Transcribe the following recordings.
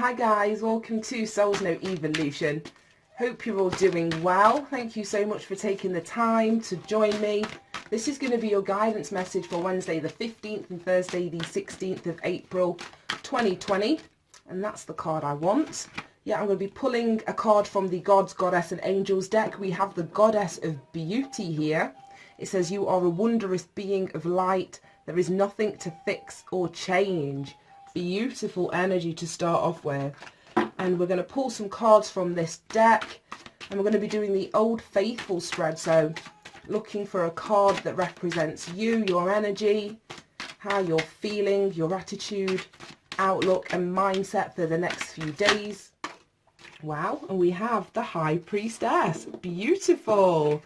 Hi guys, welcome to Soul's No Evolution. Hope you're all doing well. Thank you so much for taking the time to join me. This is going to be your guidance message for Wednesday the 15th and Thursday the 16th of April 2020. And that's the card I want. Yeah, I'm going to be pulling a card from the Gods, Goddess and Angels deck. We have the Goddess of Beauty here. It says, you are a wondrous being of light. There is nothing to fix or change. Beautiful energy to start off with. And we're going to pull some cards from this deck. And we're going to be doing the Old Faithful spread. So looking for a card that represents you, your energy, how you're feeling, your attitude, outlook and mindset for the next few days. Wow, and we have the High Priestess. Beautiful.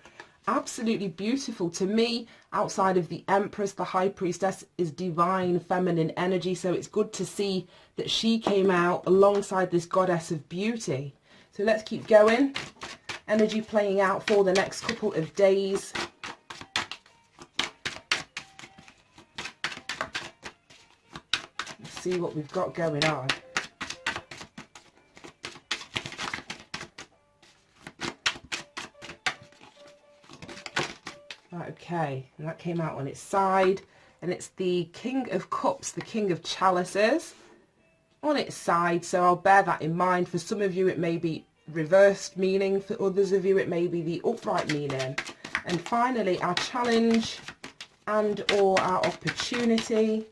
Absolutely beautiful. To me, outside of the Empress, the High Priestess is divine feminine energy. So it's good to see that she came out alongside this Goddess of Beauty. So let's keep going. Energy playing out for the next couple of days. Let's see what we've got going on. Okay, and that came out on its side, and it's the King of Cups, the King of Chalices on its side, so I'll bear that in mind. For some of you it may be reversed meaning, for others of you it may be the upright meaning. And finally our challenge and or our opportunity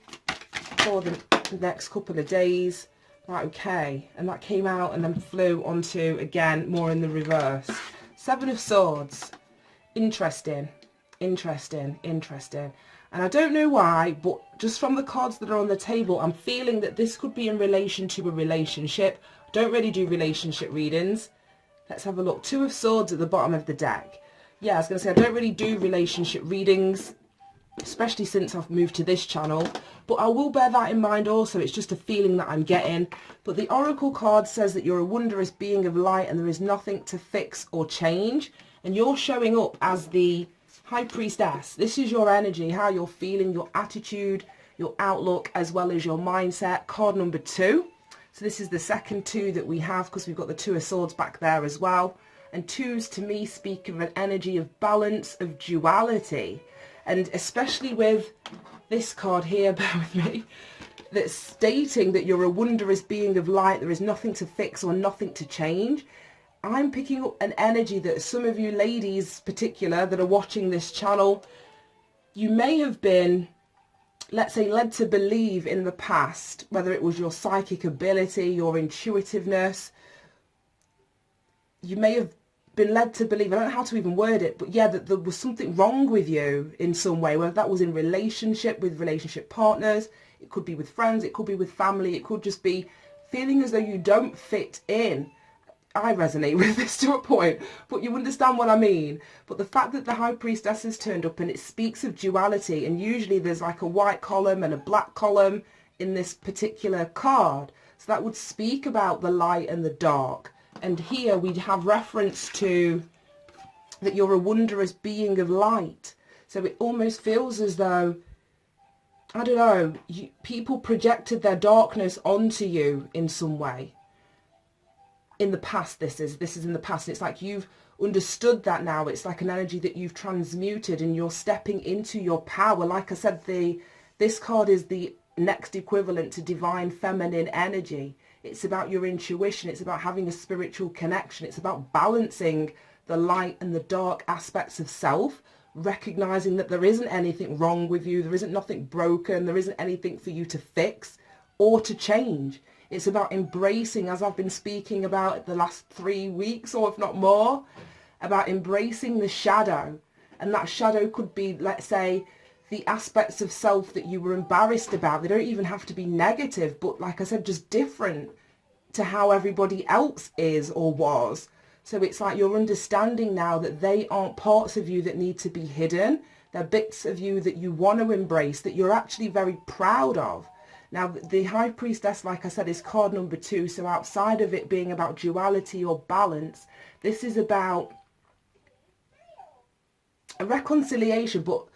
for the next couple of days. Right, okay, and that came out and then flew onto, again, more in the reverse. Seven of Swords. Interesting. Interesting. And I don't know why, but just from the cards that are on the table, I'm feeling that this could be in relation to a relationship. I don't really do relationship readings. Let's have a look. Two of Swords at the bottom of the deck. Yeah, I was going to say, I don't really do relationship readings, especially since I've moved to this channel. But I will bear that in mind also. It's just a feeling that I'm getting. But the Oracle card says that you're a wondrous being of light and there is nothing to fix or change. And you're showing up as the High Priestess. This is your energy, how you're feeling, your attitude, your outlook, as well as your mindset. Card number 2. So this is the second 2 that we have, because we've got the Two of Swords back there as well. And 2s to me speak of an energy of balance, of duality. And especially with this card here, bear with me, that's stating that you're a wondrous being of light. There is nothing to fix or nothing to change. I'm picking up an energy that some of you ladies particular that are watching this channel, you may have been, let's say, led to believe in the past, whether it was your psychic ability, your intuitiveness. You may have been led to believe, I don't know how to even word it, but yeah, that there was something wrong with you in some way, whether that was in relationship, with relationship partners, it could be with friends, it could be with family, it could just be feeling as though you don't fit in. I resonate with this to a point, but you understand what I mean. But the fact that the High Priestess has turned up, and it speaks of duality, and usually there's like a white column and a black column in this particular card. So that would speak about the light and the dark. And here we have reference to that you're a wondrous being of light. So it almost feels as though, I don't know, people projected their darkness onto you in some way. In the past, this is in the past. It's like you've understood that now. It's like an energy that you've transmuted and you're stepping into your power. Like I said, this card is the next equivalent to divine feminine energy. It's about your intuition. It's about having a spiritual connection. It's about balancing the light and the dark aspects of self, recognizing that there isn't anything wrong with you. There isn't nothing broken. There isn't anything for you to fix or to change. It's about embracing, as I've been speaking about the last 3 weeks, or if not more, about embracing the shadow. And that shadow could be, let's say, the aspects of self that you were embarrassed about. They don't even have to be negative, but like I said, just different to how everybody else is or was. So it's like you're understanding now that they aren't parts of you that need to be hidden. They're bits of you that you want to embrace, that you're actually very proud of. Now, the High Priestess, like I said, is card number 2. So outside of it being about duality or balance, this is about a reconciliation. But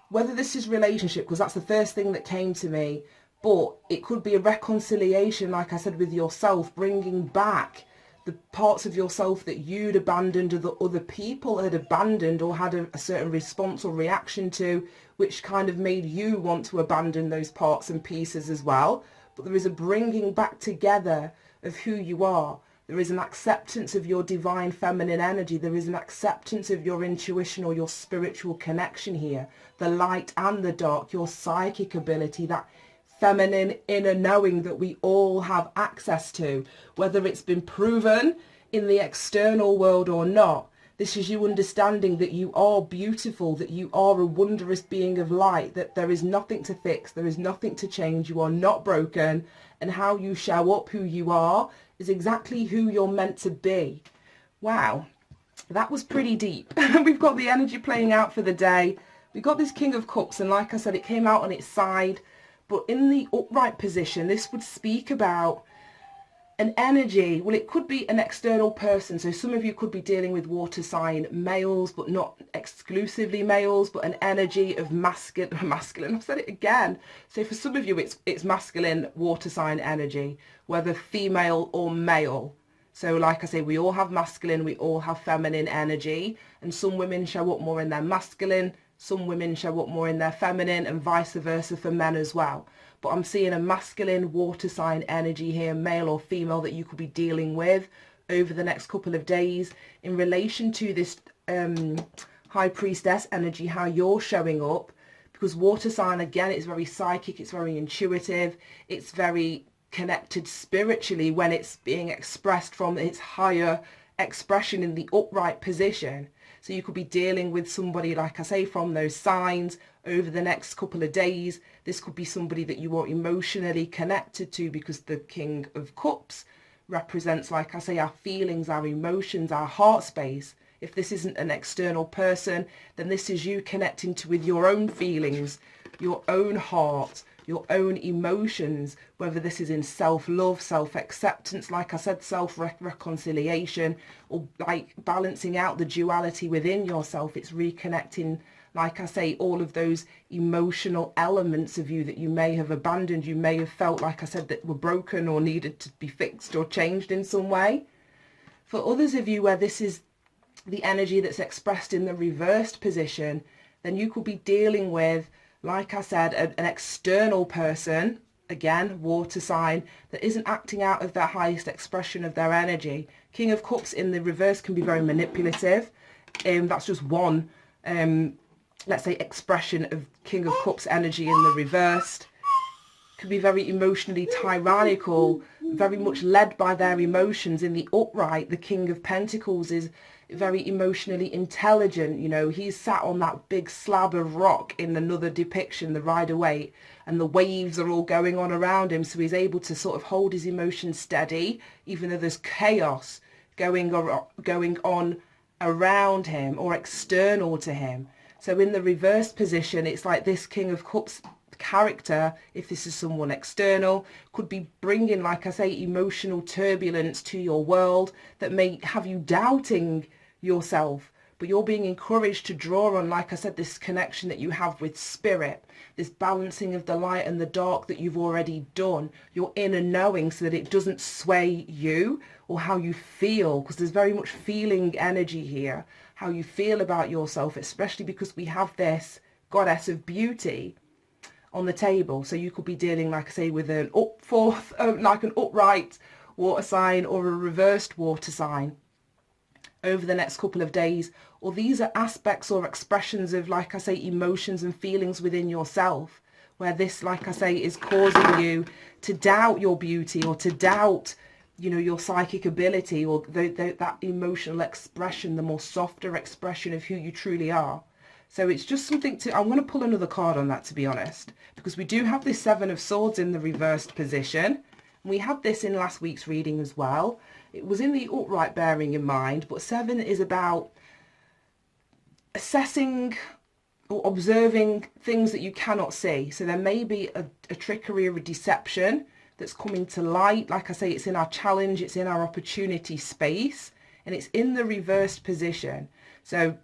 whether this is relationship, because that's the first thing that came to me, But it could be a reconciliation, like I said, with yourself, bringing back the parts of yourself that you'd abandoned or that other people had abandoned or had a certain response or reaction to, which kind of made you want to abandon those parts and pieces as well. But there is a bringing back together of who you are. There is an acceptance of your divine feminine energy. There is an acceptance of your intuition or your spiritual connection here. The light and the dark, your psychic ability, that feminine inner knowing that we all have access to, whether it's been proven in the external world or not. This is you understanding that you are beautiful, that you are a wondrous being of light, that there is nothing to fix, there is nothing to change, you are not broken, and how you show up, who you are, is exactly who you're meant to be. Wow, that was pretty deep. We've got the energy playing out for the day. We got this King of Cups, and like I said, it came out on its side. But in the upright position, this would speak about an energy. Well, it could be an external person. So some of you could be dealing with water sign males, but not exclusively males, but an energy of masculine. I've said it again. So for some of you, it's masculine water sign energy, whether female or male. So like I say, we all have masculine, we all have feminine energy, and some women show up more in their masculine, some women show up more in their feminine, and vice versa for men as well. But I'm seeing a masculine water sign energy here, male or female, that you could be dealing with over the next couple of days in relation to this high priestess energy, how you're showing up. Because water sign, again, it's very psychic, it's very intuitive, it's very connected spiritually when it's being expressed from its higher expression in the upright position. So you could be dealing with somebody, like I say, from those signs over the next couple of days. This could be somebody that you are emotionally connected to, because the King of Cups represents, like I say, our feelings, our emotions, our heart space. If this isn't an external person, then this is you connecting to with your own feelings, your own heart, your own emotions, whether this is in self-love, self-acceptance, like I said, self-reconciliation, or like balancing out the duality within yourself. It's reconnecting, like I say, all of those emotional elements of you that you may have abandoned, you may have felt, like I said, that were broken or needed to be fixed or changed in some way. For others of you where this is the energy that's expressed in the reversed position, then you could be dealing with, like I said, an external person, again, water sign, that isn't acting out of their highest expression of their energy. King of Cups in the reverse can be very manipulative. That's just one, let's say, expression of King of Cups energy in the reversed. Can be very emotionally tyrannical, very much led by their emotions. In the upright, the King of Pentacles is very emotionally intelligent. You know, he's sat on that big slab of rock in another depiction, the Rider-Waite, and the waves are all going on around him, so he's able to sort of hold his emotions steady even though there's chaos going on around him or external to him. So in the reverse position, it's like this King of Cups character, if this is someone external, could be bringing, like I say, emotional turbulence to your world that may have you doubting yourself. But you're being encouraged to draw on, like I said, this connection that you have with spirit, this balancing of the light and the dark that you've already done, your inner knowing, so that it doesn't sway you or how you feel, because there's very much feeling energy here, how you feel about yourself, especially because we have this goddess of beauty on the table. So you could be dealing, like I say, with an like an upright water sign or a reversed water sign over the next couple of days. Or these are aspects or expressions of, like I say, emotions and feelings within yourself, where this, like I say, is causing you to doubt your beauty or to doubt, you know, your psychic ability, or that emotional expression, the more softer expression of who you truly are. So it's just something to, I'm going to pull another card on that, to be honest, because we do have this Seven of Swords in the reversed position. We had this in last week's reading as well. It was in the upright, bearing in mind, but seven is about assessing or observing things that you cannot see. So there may be a trickery or a deception that's coming to light. Like I say, it's in our challenge, it's in our opportunity space, and it's in the reversed position. So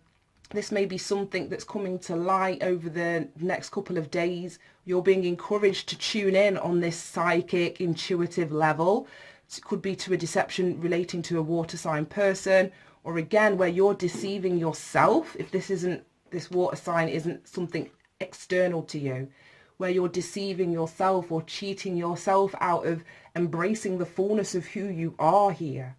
This may be something that's coming to light over the next couple of days. You're being encouraged to tune in on this psychic, intuitive level. It could be to a deception relating to a water sign person, or again, where you're deceiving yourself. If this water sign isn't something external to you, where you're deceiving yourself or cheating yourself out of embracing the fullness of who you are here.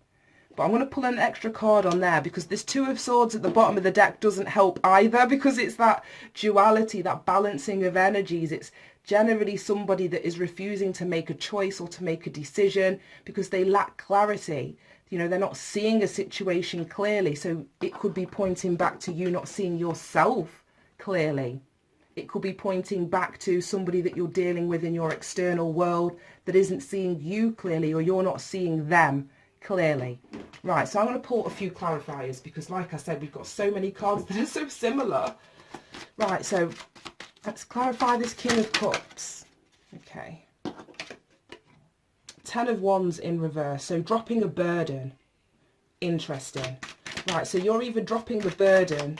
But I'm going to pull an extra card on there because this Two of Swords at the bottom of the deck doesn't help either, because it's that duality, that balancing of energies. It's generally somebody that is refusing to make a choice or to make a decision because they lack clarity. You know, they're not seeing a situation clearly. So it could be pointing back to you not seeing yourself clearly. It could be pointing back to somebody that you're dealing with in your external world that isn't seeing you clearly, or you're not seeing them clearly. Right, so I'm going to pull a few clarifiers because, like I said, we've got so many cards that are so similar. Right, so let's clarify this King of Cups. Okay. 10 of Wands in reverse, so dropping a burden. Interesting. Right, so you're either dropping the burden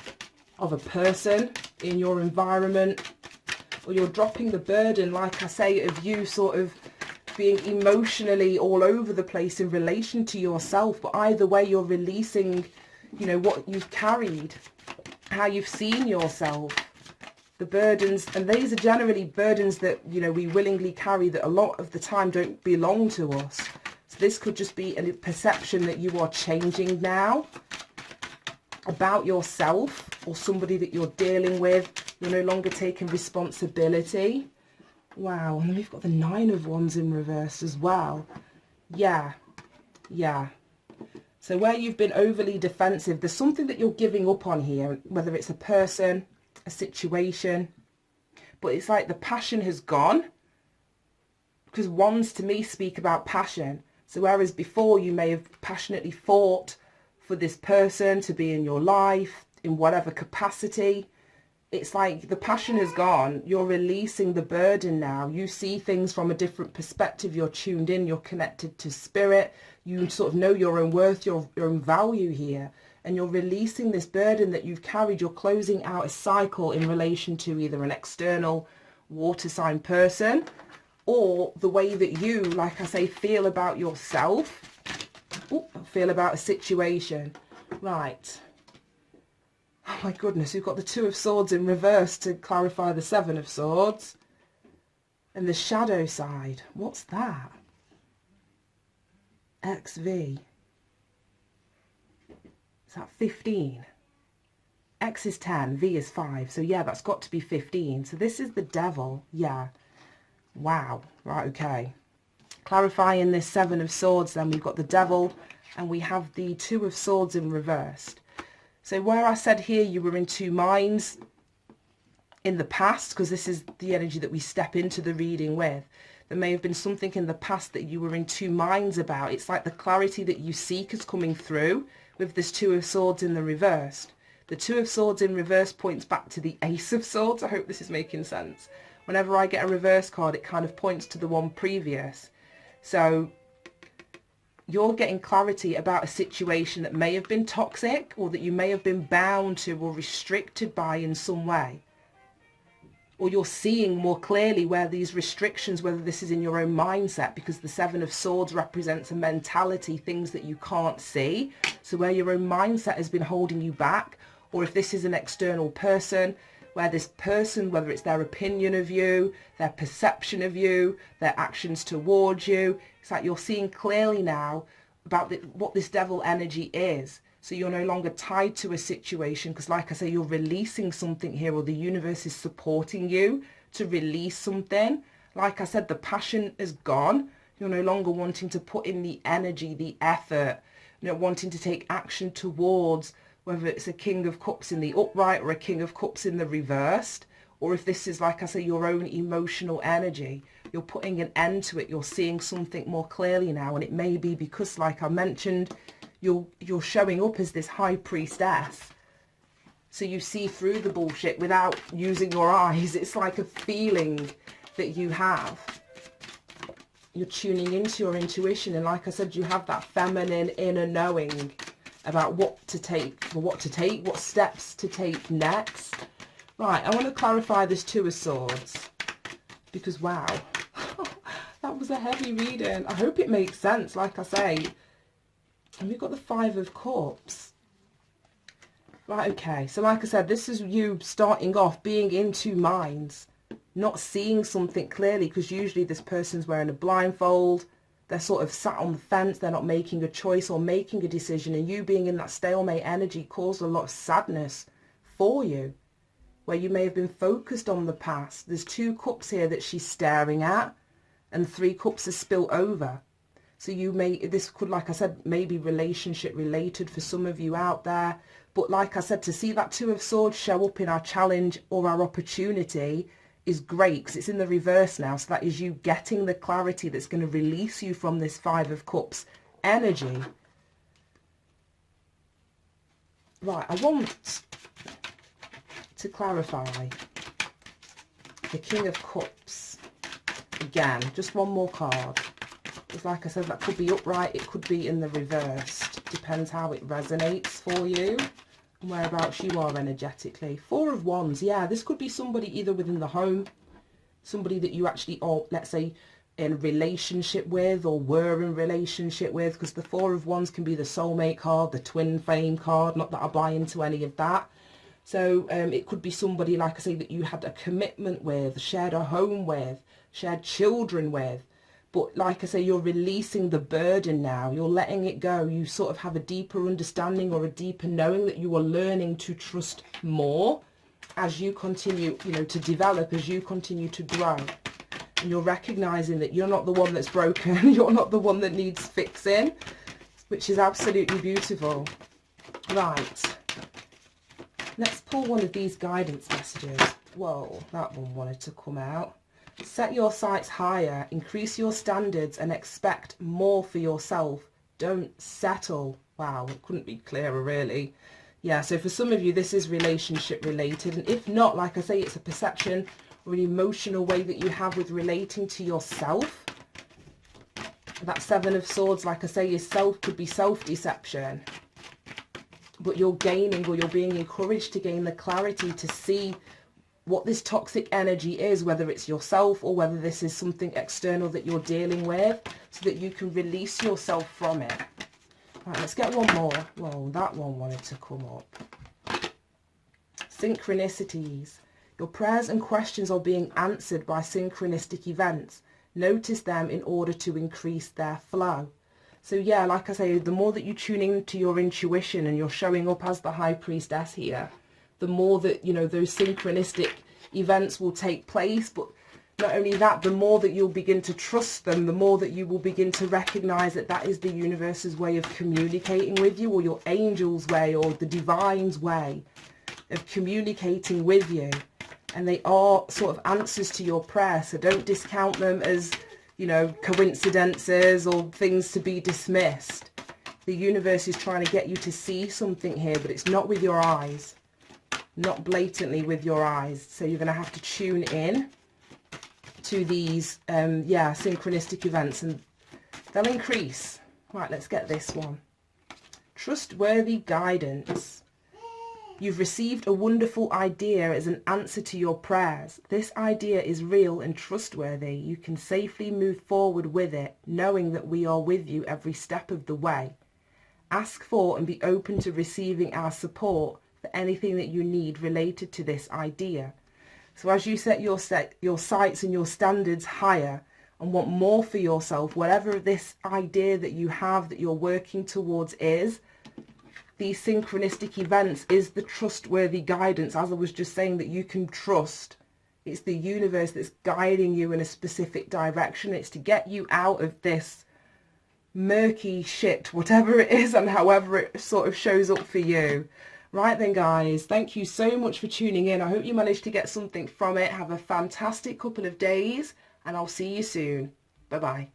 of a person in your environment, or you're dropping the burden, like I say, of you sort of being emotionally all over the place in relation to yourself. But either way, you're releasing, you know, what you've carried, how you've seen yourself, the burdens. And these are generally burdens that, you know, we willingly carry that a lot of the time don't belong to us. So this could just be a perception that you are changing now about yourself or somebody that you're dealing with. You're no longer taking responsibility. Wow, and then we've got the 9 of Wands in reverse as well. Yeah. So where you've been overly defensive, there's something that you're giving up on here, whether it's a person, a situation, but it's like the passion has gone, because Wands to me speak about passion. So whereas before you may have passionately fought for this person to be in your life in whatever capacity, it's like the passion has gone. You're releasing the burden now. You see things from a different perspective. You're tuned in. You're connected to spirit. You sort of know your own worth, your own value here. And you're releasing this burden that you've carried. You're closing out a cycle in relation to either an external water sign person, or the way that you, like I say, feel about yourself, feel about a situation. Right. Oh my goodness, we've got the 2 of Swords in reverse to clarify the 7 of Swords. And the shadow side, what's that? XV. Is that 15? X is 10, V is 5. So yeah, that's got to be 15. So this is the devil. Yeah. Wow. Right, okay. Clarifying this 7 of Swords, then we've got the devil and we have the 2 of Swords in reversed. So where I said here you were in two minds in the past, because this is the energy that we step into the reading with, there may have been something in the past that you were in two minds about. It's like the clarity that you seek is coming through with this 2 of Swords in the reversed. The 2 of Swords in reverse points back to the Ace of Swords. I hope this is making sense. Whenever I get a reverse card, it kind of points to the one previous. So you're getting clarity about a situation that may have been toxic, or that you may have been bound to or restricted by in some way. Or you're seeing more clearly where these restrictions, whether this is in your own mindset, because the 7 of Swords represents a mentality, things that you can't see. So where your own mindset has been holding you back, or if this is an external person, where this person, whether it's their opinion of you, their perception of you, their actions towards you, it's like you're seeing clearly now about what this devil energy is. So you're no longer tied to a situation, because like I say, you're releasing something here, or the universe is supporting you to release something. Like I said, the passion is gone. You're no longer wanting to put in the energy, the effort, wanting to take action towards, whether it's a King of Cups in the upright or a King of Cups in the reversed, or if this is, like I say, your own emotional energy. You're putting an end to it. You're seeing something more clearly now, and it may be because, like I mentioned, you're showing up as this high priestess, so you see through the bullshit without using your eyes. It's like a feeling that you have. You're tuning into your intuition, and like I said, you have that feminine inner knowing about what steps to take next. Right, I want to clarify this Two of Swords, because wow, that was a heavy reading. I hope it makes sense, like I say. And we've got the Five of Cups. Right, okay, so like I said, this is you starting off being in two minds, not seeing something clearly, because usually this person's wearing a blindfold. They're sort of sat on the fence, they're not making a choice or making a decision, and you being in that stalemate energy caused a lot of sadness for you, where you may have been focused on the past. There's Two Cups here that she's staring at, and Three Cups are spilt over. So this could, like I said, maybe relationship related for some of you out there. But like I said, to see that Two of Swords show up in our challenge or our opportunity is great, because it's in the reverse now. So that is you getting the clarity that's going to release you from this Five of Cups energy. Right, I want to clarify the King of Cups again. Just one more card. Because like I said, that could be upright, it could be in the reversed. Depends how it resonates for you and whereabouts you are energetically. Four of Wands, yeah, this could be somebody either within the home, somebody that you actually are, let's say, in relationship with or were in relationship with, because the Four of Wands can be the soulmate card, the twin flame card, not that I buy into any of that. So it could be somebody, like I say, that you had a commitment with, shared a home with, shared children with. But like I say, you're releasing the burden now. You're letting it go. You sort of have a deeper understanding or a deeper knowing that you are learning to trust more as you continue, you know, to develop, as you continue to grow. And you're recognizing that you're not the one that's broken. You're not the one that needs fixing, which is absolutely beautiful. Right. Let's pull one of these guidance messages. Whoa, that one wanted to come out. Set your sights higher, increase your standards and expect more for yourself. Don't settle. Wow, it couldn't be clearer really. Yeah, so for some of you this is relationship related, and if not, like I say, it's a perception or an emotional way that you have with relating to yourself. That Seven of Swords, like I say, could be self-deception. But you're gaining, or you're being encouraged to gain the clarity to see what this toxic energy is, whether it's yourself or whether this is something external that you're dealing with, so that you can release yourself from it. Right, let's get one more. Whoa, that one wanted to come up. Synchronicities. Your prayers and questions are being answered by synchronistic events. Notice them in order to increase their flow. So yeah, like I say, the more that you tune into your intuition and you're showing up as the High Priestess here, the more that, you know, those synchronistic events will take place. But not only that, the more that you'll begin to trust them, the more that you will begin to recognize that that is the universe's way of communicating with you, or your angel's way, or the divine's way of communicating with you. And they are sort of answers to your prayer. So don't discount them as, you know, coincidences or things to be dismissed. The universe is trying to get you to see something here, but it's not with your eyes. Not blatantly with your eyes. So you're going to have to tune in to these synchronistic events, and they'll increase. Right, let's get this one. Trustworthy guidance. You've received a wonderful idea as an answer to your prayers. This idea is real and trustworthy. You can safely move forward with it, knowing that we are with you every step of the way. Ask for and be open to receiving our support for anything that you need related to this idea. So as you set your sights and your standards higher and want more for yourself, whatever this idea that you have that you're working towards is, these synchronistic events is the trustworthy guidance, as I was just saying, that you can trust. It's the universe that's guiding you in a specific direction. It's to get you out of this murky shit, whatever it is, and however it sort of shows up for you. Right then, guys, thank you so much for tuning in. I hope you managed to get something from it. Have a fantastic couple of days, and I'll see you soon. Bye-bye.